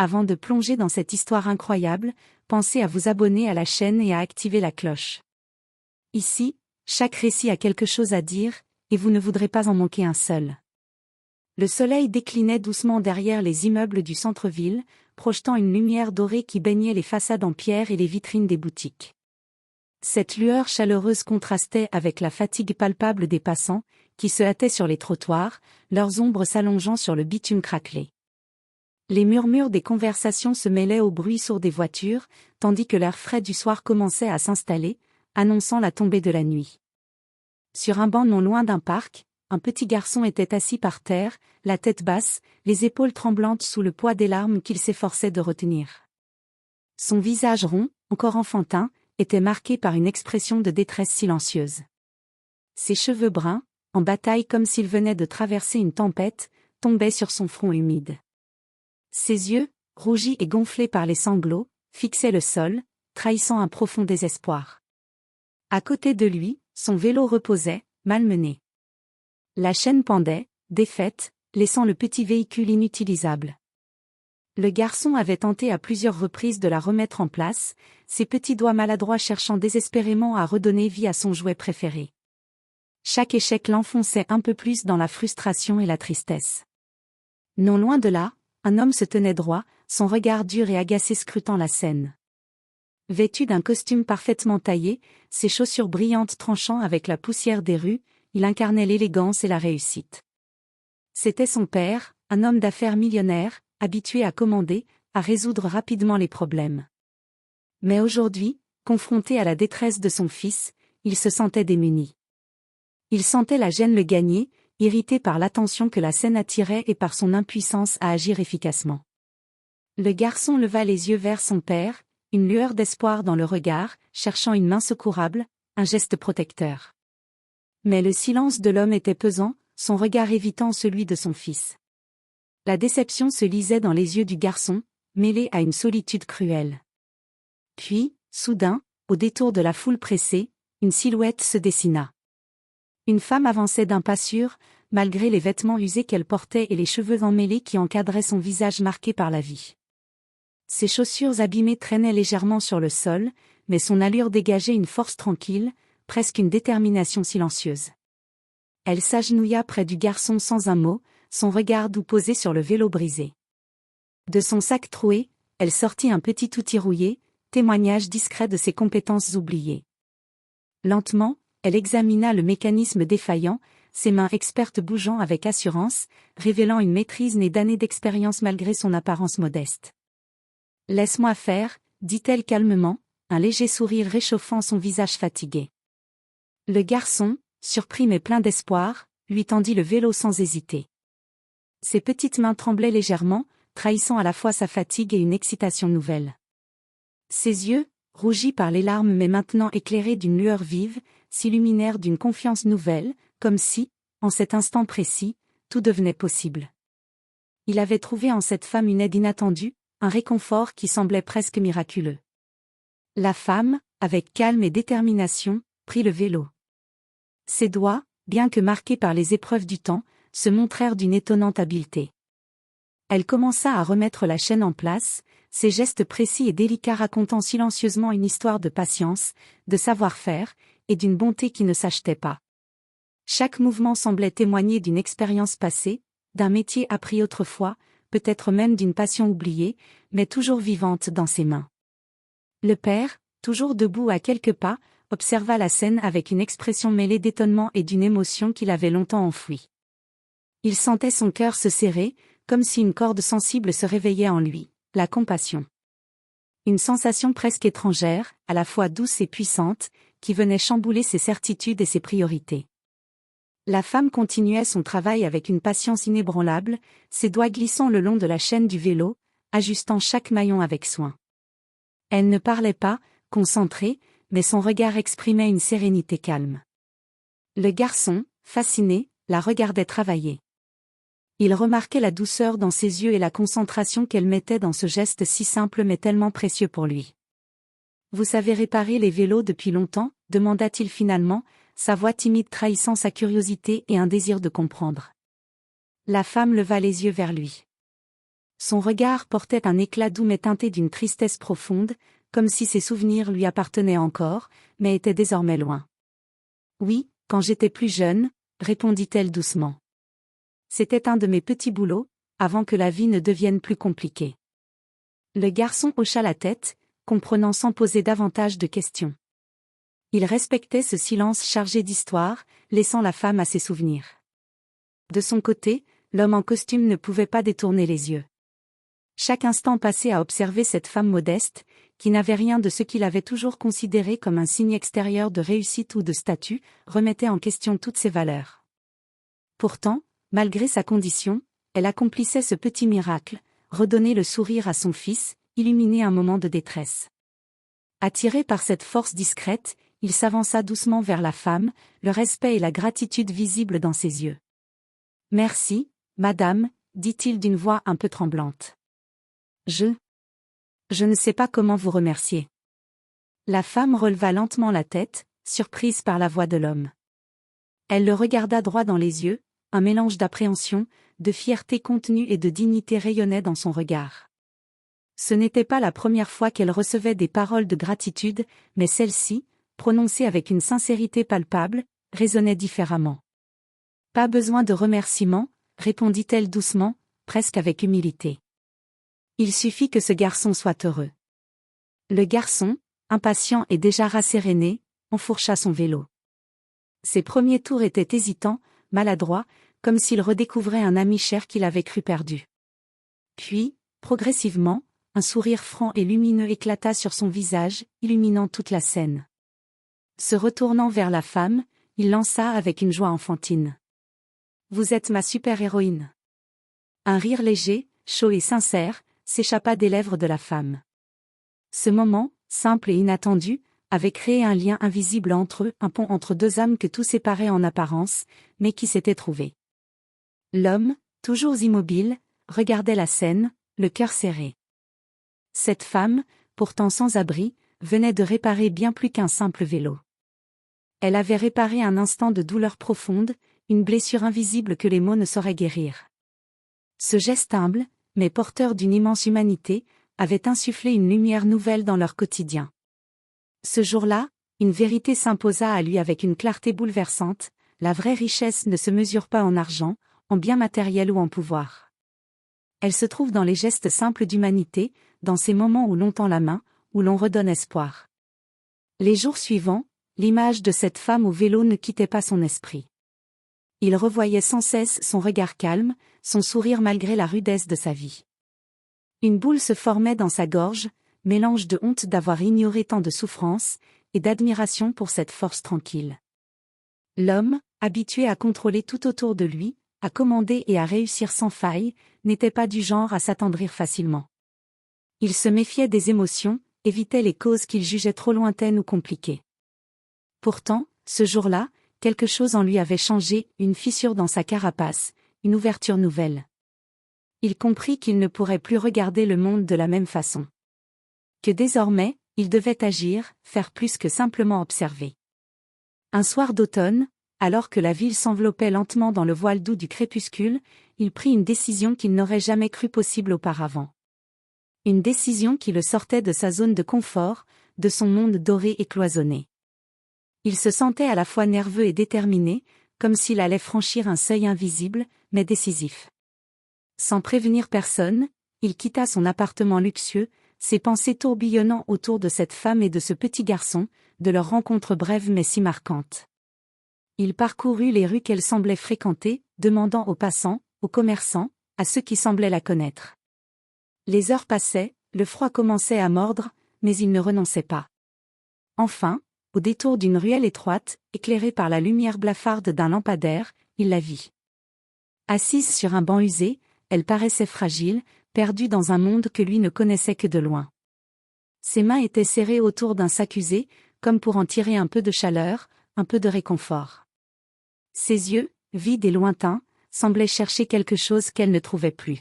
Avant de plonger dans cette histoire incroyable, pensez à vous abonner à la chaîne et à activer la cloche. Ici, chaque récit a quelque chose à dire, et vous ne voudrez pas en manquer un seul. Le soleil déclinait doucement derrière les immeubles du centre-ville, projetant une lumière dorée qui baignait les façades en pierre et les vitrines des boutiques. Cette lueur chaleureuse contrastait avec la fatigue palpable des passants, qui se hâtaient sur les trottoirs, leurs ombres s'allongeant sur le bitume craquelé. Les murmures des conversations se mêlaient au bruit sourd des voitures, tandis que l'air frais du soir commençait à s'installer, annonçant la tombée de la nuit. Sur un banc non loin d'un parc, un petit garçon était assis par terre, la tête basse, les épaules tremblantes sous le poids des larmes qu'il s'efforçait de retenir. Son visage rond, encore enfantin, était marqué par une expression de détresse silencieuse. Ses cheveux bruns, en bataille comme s'il venait de traverser une tempête, tombaient sur son front humide. Ses yeux, rougis et gonflés par les sanglots, fixaient le sol, trahissant un profond désespoir. À côté de lui, son vélo reposait, malmené. La chaîne pendait, défaite, laissant le petit véhicule inutilisable. Le garçon avait tenté à plusieurs reprises de la remettre en place, ses petits doigts maladroits cherchant désespérément à redonner vie à son jouet préféré. Chaque échec l'enfonçait un peu plus dans la frustration et la tristesse. Non loin de là, un homme se tenait droit, son regard dur et agacé scrutant la scène. Vêtu d'un costume parfaitement taillé, ses chaussures brillantes tranchant avec la poussière des rues, il incarnait l'élégance et la réussite. C'était son père, un homme d'affaires millionnaire, habitué à commander, à résoudre rapidement les problèmes. Mais aujourd'hui, confronté à la détresse de son fils, il se sentait démuni. Il sentait la gêne le gagner, irrité par l'attention que la scène attirait et par son impuissance à agir efficacement. Le garçon leva les yeux vers son père, une lueur d'espoir dans le regard, cherchant une main secourable, un geste protecteur. Mais le silence de l'homme était pesant, son regard évitant celui de son fils. La déception se lisait dans les yeux du garçon, mêlée à une solitude cruelle. Puis, soudain, au détour de la foule pressée, une silhouette se dessina. Une femme avançait d'un pas sûr, malgré les vêtements usés qu'elle portait et les cheveux emmêlés qui encadraient son visage marqué par la vie. Ses chaussures abîmées traînaient légèrement sur le sol, mais son allure dégageait une force tranquille, presque une détermination silencieuse. Elle s'agenouilla près du garçon sans un mot, son regard doux posé sur le vélo brisé. De son sac troué, elle sortit un petit outil rouillé, témoignage discret de ses compétences oubliées. Lentement, elle examina le mécanisme défaillant, ses mains expertes bougeant avec assurance, révélant une maîtrise née d'années d'expérience malgré son apparence modeste. « Laisse-moi faire », dit-elle calmement, un léger sourire réchauffant son visage fatigué. Le garçon, surpris mais plein d'espoir, lui tendit le vélo sans hésiter. Ses petites mains tremblaient légèrement, trahissant à la fois sa fatigue et une excitation nouvelle. Ses yeux, rougis par les larmes mais maintenant éclairés d'une lueur vive, s'illuminèrent d'une confiance nouvelle, comme si, en cet instant précis, tout devenait possible. Il avait trouvé en cette femme une aide inattendue, un réconfort qui semblait presque miraculeux. La femme, avec calme et détermination, prit le vélo. Ses doigts, bien que marqués par les épreuves du temps, se montrèrent d'une étonnante habileté. Elle commença à remettre la chaîne en place, ses gestes précis et délicats racontant silencieusement une histoire de patience, de savoir-faire, et d'une bonté qui ne s'achetait pas. Chaque mouvement semblait témoigner d'une expérience passée, d'un métier appris autrefois, peut-être même d'une passion oubliée, mais toujours vivante dans ses mains. Le père, toujours debout à quelques pas, observa la scène avec une expression mêlée d'étonnement et d'une émotion qu'il avait longtemps enfouie. Il sentait son cœur se serrer, comme si une corde sensible se réveillait en lui, la compassion. Une sensation presque étrangère, à la fois douce et puissante, qui venait chambouler ses certitudes et ses priorités. La femme continuait son travail avec une patience inébranlable, ses doigts glissant le long de la chaîne du vélo, ajustant chaque maillon avec soin. Elle ne parlait pas, concentrée, mais son regard exprimait une sérénité calme. Le garçon, fasciné, la regardait travailler. Il remarquait la douceur dans ses yeux et la concentration qu'elle mettait dans ce geste si simple mais tellement précieux pour lui. « Vous savez réparer les vélos depuis longtemps ?» demanda-t-il finalement, sa voix timide trahissant sa curiosité et un désir de comprendre. La femme leva les yeux vers lui. Son regard portait un éclat doux mais teinté d'une tristesse profonde, comme si ses souvenirs lui appartenaient encore, mais étaient désormais loin. Oui, quand j'étais plus jeune, répondit-elle doucement. C'était un de mes petits boulots, avant que la vie ne devienne plus compliquée. Le garçon hocha la tête, comprenant sans poser davantage de questions. Il respectait ce silence chargé d'histoire, laissant la femme à ses souvenirs. De son côté, l'homme en costume ne pouvait pas détourner les yeux. Chaque instant passé à observer cette femme modeste, qui n'avait rien de ce qu'il avait toujours considéré comme un signe extérieur de réussite ou de statut, remettait en question toutes ses valeurs. Pourtant, malgré sa condition, elle accomplissait ce petit miracle, redonner le sourire à son fils, illuminer un moment de détresse. Attiré par cette force discrète, il s'avança doucement vers la femme, le respect et la gratitude visibles dans ses yeux. « Merci, madame, dit-il d'une voix un peu tremblante. Je ne sais pas comment vous remercier. » La femme releva lentement la tête, surprise par la voix de l'homme. Elle le regarda droit dans les yeux, un mélange d'appréhension, de fierté contenue et de dignité rayonnait dans son regard. Ce n'était pas la première fois qu'elle recevait des paroles de gratitude, mais celle-ci, prononcée avec une sincérité palpable, résonnait différemment. « Pas besoin de remerciements, répondit-elle doucement, presque avec humilité. Il suffit que ce garçon soit heureux. » Le garçon, impatient et déjà rasséréné, enfourcha son vélo. Ses premiers tours étaient hésitants, maladroits, comme s'il redécouvrait un ami cher qu'il avait cru perdu. Puis, progressivement, un sourire franc et lumineux éclata sur son visage, illuminant toute la scène. Se retournant vers la femme, il lança avec une joie enfantine. « Vous êtes ma super-héroïne. » Un rire léger, chaud et sincère, s'échappa des lèvres de la femme. Ce moment, simple et inattendu, avait créé un lien invisible entre eux, un pont entre deux âmes que tout séparait en apparence, mais qui s'étaient trouvés. L'homme, toujours immobile, regardait la scène, le cœur serré. Cette femme, pourtant sans abri, venait de réparer bien plus qu'un simple vélo. Elle avait réparé un instant de douleur profonde, une blessure invisible que les mots ne sauraient guérir. Ce geste humble, mais porteur d'une immense humanité, avait insufflé une lumière nouvelle dans leur quotidien. Ce jour-là, une vérité s'imposa à lui avec une clarté bouleversante, la vraie richesse ne se mesure pas en argent, en biens matériels ou en pouvoir. Elle se trouve dans les gestes simples d'humanité, dans ces moments où l'on tend la main, où l'on redonne espoir. Les jours suivants, l'image de cette femme au vélo ne quittait pas son esprit. Il revoyait sans cesse son regard calme, son sourire malgré la rudesse de sa vie. Une boule se formait dans sa gorge, mélange de honte d'avoir ignoré tant de souffrances, et d'admiration pour cette force tranquille. L'homme, habitué à contrôler tout autour de lui, à commander et à réussir sans faille, n'était pas du genre à s'attendrir facilement. Il se méfiait des émotions, évitait les causes qu'il jugeait trop lointaines ou compliquées. Pourtant, ce jour-là, quelque chose en lui avait changé, une fissure dans sa carapace, une ouverture nouvelle. Il comprit qu'il ne pourrait plus regarder le monde de la même façon. Que désormais, il devait agir, faire plus que simplement observer. Un soir d'automne, alors que la ville s'enveloppait lentement dans le voile doux du crépuscule, il prit une décision qu'il n'aurait jamais cru possible auparavant. Une décision qui le sortait de sa zone de confort, de son monde doré et cloisonné. Il se sentait à la fois nerveux et déterminé, comme s'il allait franchir un seuil invisible, mais décisif. Sans prévenir personne, il quitta son appartement luxueux, ses pensées tourbillonnant autour de cette femme et de ce petit garçon, de leur rencontre brève mais si marquante. Il parcourut les rues qu'elle semblait fréquenter, demandant aux passants, aux commerçants, à ceux qui semblaient la connaître. Les heures passaient, le froid commençait à mordre, mais il ne renonçait pas. Enfin, au détour d'une ruelle étroite, éclairée par la lumière blafarde d'un lampadaire, il la vit. Assise sur un banc usé, elle paraissait fragile, perdue dans un monde que lui ne connaissait que de loin. Ses mains étaient serrées autour d'un sac usé, comme pour en tirer un peu de chaleur, un peu de réconfort. Ses yeux, vides et lointains, semblaient chercher quelque chose qu'elle ne trouvait plus.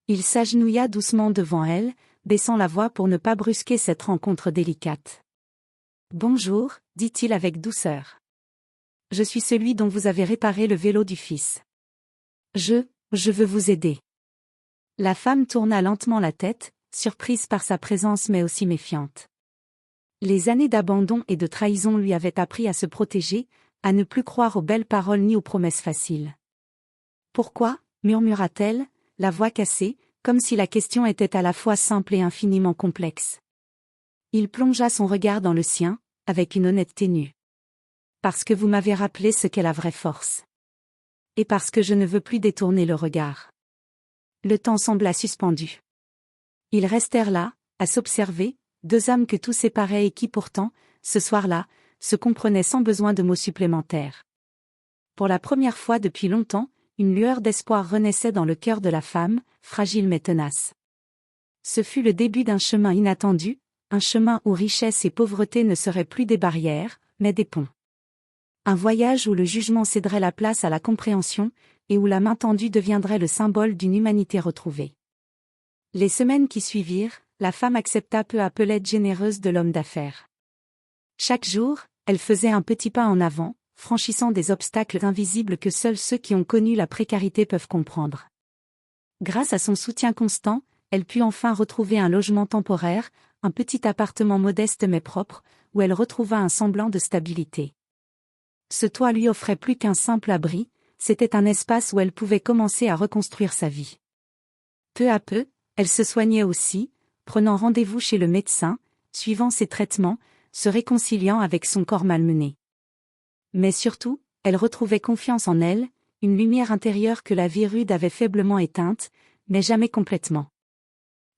Il s'agenouilla doucement devant elle, baissant la voix pour ne pas brusquer cette rencontre délicate. « Bonjour, dit-il avec douceur. Je suis celui dont vous avez réparé le vélo du fils. Je veux vous aider. » La femme tourna lentement la tête, surprise par sa présence mais aussi méfiante. Les années d'abandon et de trahison lui avaient appris à se protéger, à ne plus croire aux belles paroles ni aux promesses faciles. Pourquoi, murmura-t-elle, la voix cassée, comme si la question était à la fois simple et infiniment complexe. Il plongea son regard dans le sien, avec une honnêteté nue. Parce que vous m'avez rappelé ce qu'est la vraie force. Et parce que je ne veux plus détourner le regard. Le temps sembla suspendu. Ils restèrent là, à s'observer, deux âmes que tout séparait et qui pourtant, ce soir-là, se comprenaient sans besoin de mots supplémentaires. Pour la première fois depuis longtemps, une lueur d'espoir renaissait dans le cœur de la femme, fragile mais tenace. Ce fut le début d'un chemin inattendu, un chemin où richesse et pauvreté ne seraient plus des barrières, mais des ponts. Un voyage où le jugement céderait la place à la compréhension, et où la main tendue deviendrait le symbole d'une humanité retrouvée. Les semaines qui suivirent, la femme accepta peu à peu l'aide généreuse de l'homme d'affaires. Chaque jour, elle faisait un petit pas en avant, franchissant des obstacles invisibles que seuls ceux qui ont connu la précarité peuvent comprendre. Grâce à son soutien constant, elle put enfin retrouver un logement temporaire, un petit appartement modeste mais propre, où elle retrouva un semblant de stabilité. Ce toit lui offrait plus qu'un simple abri, c'était un espace où elle pouvait commencer à reconstruire sa vie. Peu à peu, elle se soignait aussi, prenant rendez-vous chez le médecin, suivant ses traitements, se réconciliant avec son corps malmené. Mais surtout, elle retrouvait confiance en elle, une lumière intérieure que la vie rude avait faiblement éteinte, mais jamais complètement.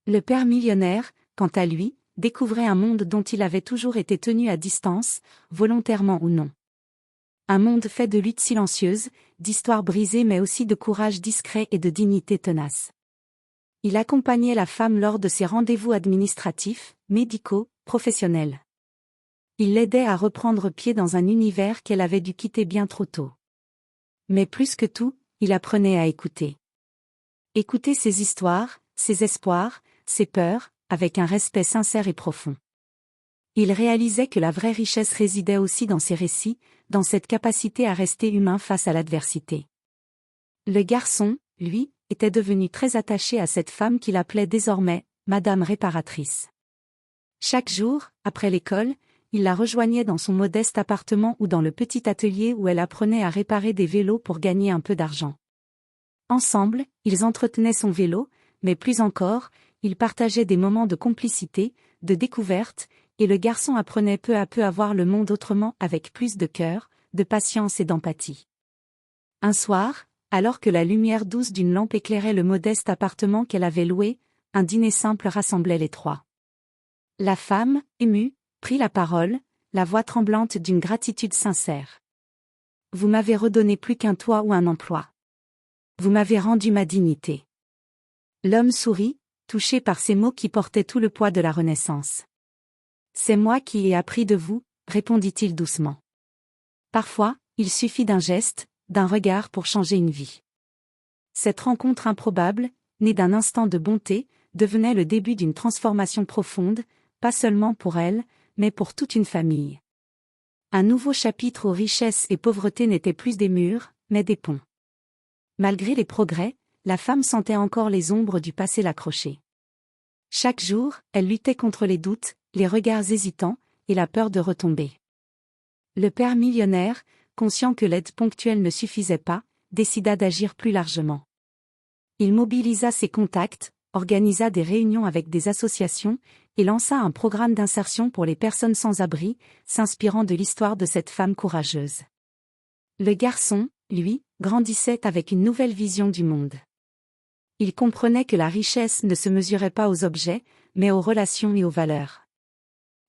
Le père millionnaire, quant à lui, découvrait un monde dont il avait toujours été tenu à distance, volontairement ou non. Un monde fait de luttes silencieuses, d'histoires brisées mais aussi de courage discret et de dignité tenace. Il accompagnait la femme lors de ses rendez-vous administratifs, médicaux, professionnels. Il l'aidait à reprendre pied dans un univers qu'elle avait dû quitter bien trop tôt. Mais plus que tout, il apprenait à écouter. Écouter ses histoires, ses espoirs, ses peurs, avec un respect sincère et profond. Il réalisait que la vraie richesse résidait aussi dans ses récits, dans cette capacité à rester humain face à l'adversité. Le garçon, lui, était devenu très attaché à cette femme qu'il appelait désormais « Madame réparatrice ». Chaque jour, après l'école, il la rejoignait dans son modeste appartement ou dans le petit atelier où elle apprenait à réparer des vélos pour gagner un peu d'argent. Ensemble, ils entretenaient son vélo, mais plus encore, ils partageaient des moments de complicité, de découverte, et le garçon apprenait peu à peu à voir le monde autrement avec plus de cœur, de patience et d'empathie. Un soir, alors que la lumière douce d'une lampe éclairait le modeste appartement qu'elle avait loué, un dîner simple rassemblait les trois. La femme, émue, prit la parole, la voix tremblante d'une gratitude sincère. « Vous m'avez redonné plus qu'un toit ou un emploi. Vous m'avez rendu ma dignité. » L'homme sourit, touché par ces mots qui portaient tout le poids de la Renaissance. « C'est moi qui ai appris de vous, » répondit-il doucement. Parfois, il suffit d'un geste, d'un regard pour changer une vie. Cette rencontre improbable, née d'un instant de bonté, devenait le début d'une transformation profonde, pas seulement pour elle, mais pour toute une famille. Un nouveau chapitre où richesse et pauvreté n'étaient plus des murs, mais des ponts. Malgré les progrès, la femme sentait encore les ombres du passé l'accrocher. Chaque jour, elle luttait contre les doutes, les regards hésitants, et la peur de retomber. Le père millionnaire, conscient que l'aide ponctuelle ne suffisait pas, décida d'agir plus largement. Il mobilisa ses contacts, organisa des réunions avec des associations, et lança un programme d'insertion pour les personnes sans abri, s'inspirant de l'histoire de cette femme courageuse. Le garçon, lui, grandissait avec une nouvelle vision du monde. Il comprenait que la richesse ne se mesurait pas aux objets, mais aux relations et aux valeurs.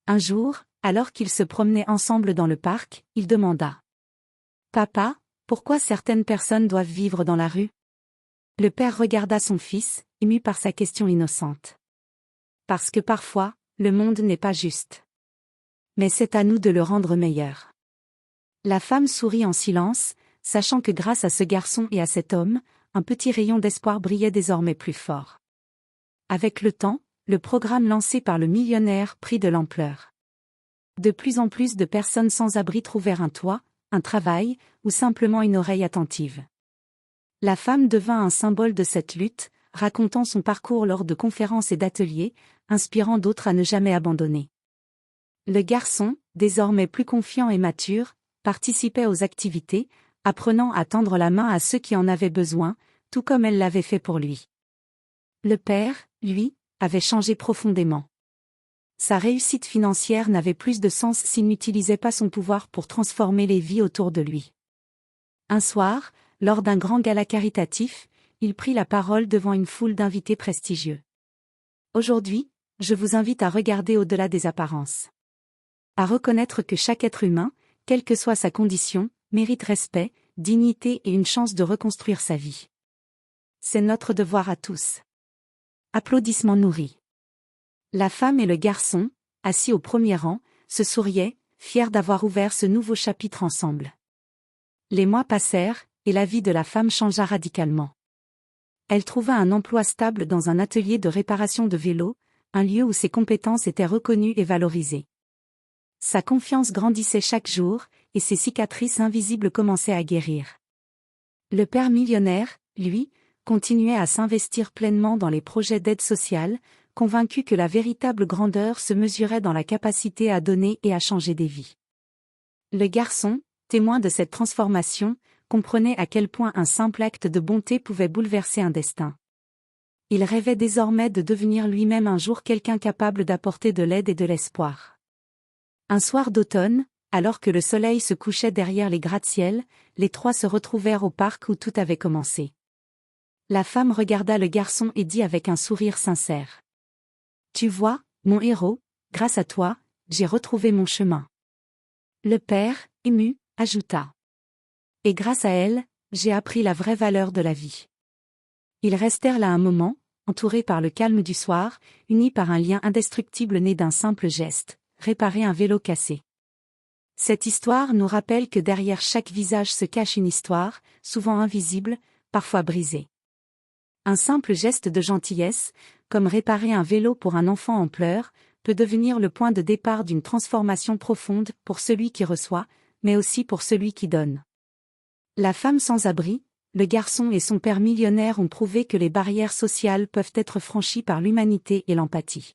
Un jour, alors qu'ils se promenaient ensemble dans le parc, il demanda : « Papa, pourquoi certaines personnes doivent vivre dans la rue ?» Le père regarda son fils, ému par sa question innocente. « Parce que parfois, le monde n'est pas juste. Mais c'est à nous de le rendre meilleur. » La femme sourit en silence, sachant que grâce à ce garçon et à cet homme, un petit rayon d'espoir brillait désormais plus fort. Avec le temps, le programme lancé par le millionnaire prit de l'ampleur. De plus en plus de personnes sans abri trouvèrent un toit, un travail, ou simplement une oreille attentive. La femme devint un symbole de cette lutte, racontant son parcours lors de conférences et d'ateliers, inspirant d'autres à ne jamais abandonner. Le garçon, désormais plus confiant et mature, participait aux activités, apprenant à tendre la main à ceux qui en avaient besoin, tout comme elle l'avait fait pour lui. Le père, lui, avait changé profondément. Sa réussite financière n'avait plus de sens s'il n'utilisait pas son pouvoir pour transformer les vies autour de lui. Un soir, lors d'un grand gala caritatif, il prit la parole devant une foule d'invités prestigieux. Aujourd'hui, je vous invite à regarder au-delà des apparences. À reconnaître que chaque être humain, quelle que soit sa condition, mérite respect, dignité et une chance de reconstruire sa vie. C'est notre devoir à tous. Applaudissements nourris. La femme et le garçon, assis au premier rang, se souriaient, fiers d'avoir ouvert ce nouveau chapitre ensemble. Les mois passèrent, et la vie de la femme changea radicalement. Elle trouva un emploi stable dans un atelier de réparation de vélos, un lieu où ses compétences étaient reconnues et valorisées. Sa confiance grandissait chaque jour, et ses cicatrices invisibles commençaient à guérir. Le père millionnaire, lui, continuait à s'investir pleinement dans les projets d'aide sociale, convaincu que la véritable grandeur se mesurait dans la capacité à donner et à changer des vies. Le garçon, témoin de cette transformation, comprenait à quel point un simple acte de bonté pouvait bouleverser un destin. Il rêvait désormais de devenir lui-même un jour quelqu'un capable d'apporter de l'aide et de l'espoir. Un soir d'automne, alors que le soleil se couchait derrière les gratte-ciel, les trois se retrouvèrent au parc où tout avait commencé. La femme regarda le garçon et dit avec un sourire sincère. « Tu vois, mon héros, grâce à toi, j'ai retrouvé mon chemin. » Le père, ému, ajouta. « Et grâce à elle, j'ai appris la vraie valeur de la vie. » Ils restèrent là un moment, entourés par le calme du soir, unis par un lien indestructible né d'un simple geste, réparer un vélo cassé. Cette histoire nous rappelle que derrière chaque visage se cache une histoire, souvent invisible, parfois brisée. Un simple geste de gentillesse, comme réparer un vélo pour un enfant en pleurs, peut devenir le point de départ d'une transformation profonde pour celui qui reçoit, mais aussi pour celui qui donne. La femme sans abri, le garçon et son père millionnaire ont prouvé que les barrières sociales peuvent être franchies par l'humanité et l'empathie.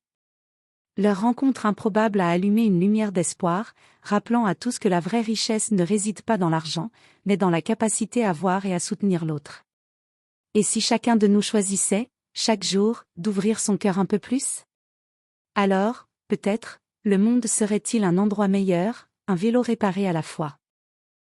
Leur rencontre improbable a allumé une lumière d'espoir, rappelant à tous que la vraie richesse ne réside pas dans l'argent, mais dans la capacité à voir et à soutenir l'autre. Et si chacun de nous choisissait, chaque jour, d'ouvrir son cœur un peu plus? Alors, peut-être, le monde serait-il un endroit meilleur, un vélo réparé à la fois.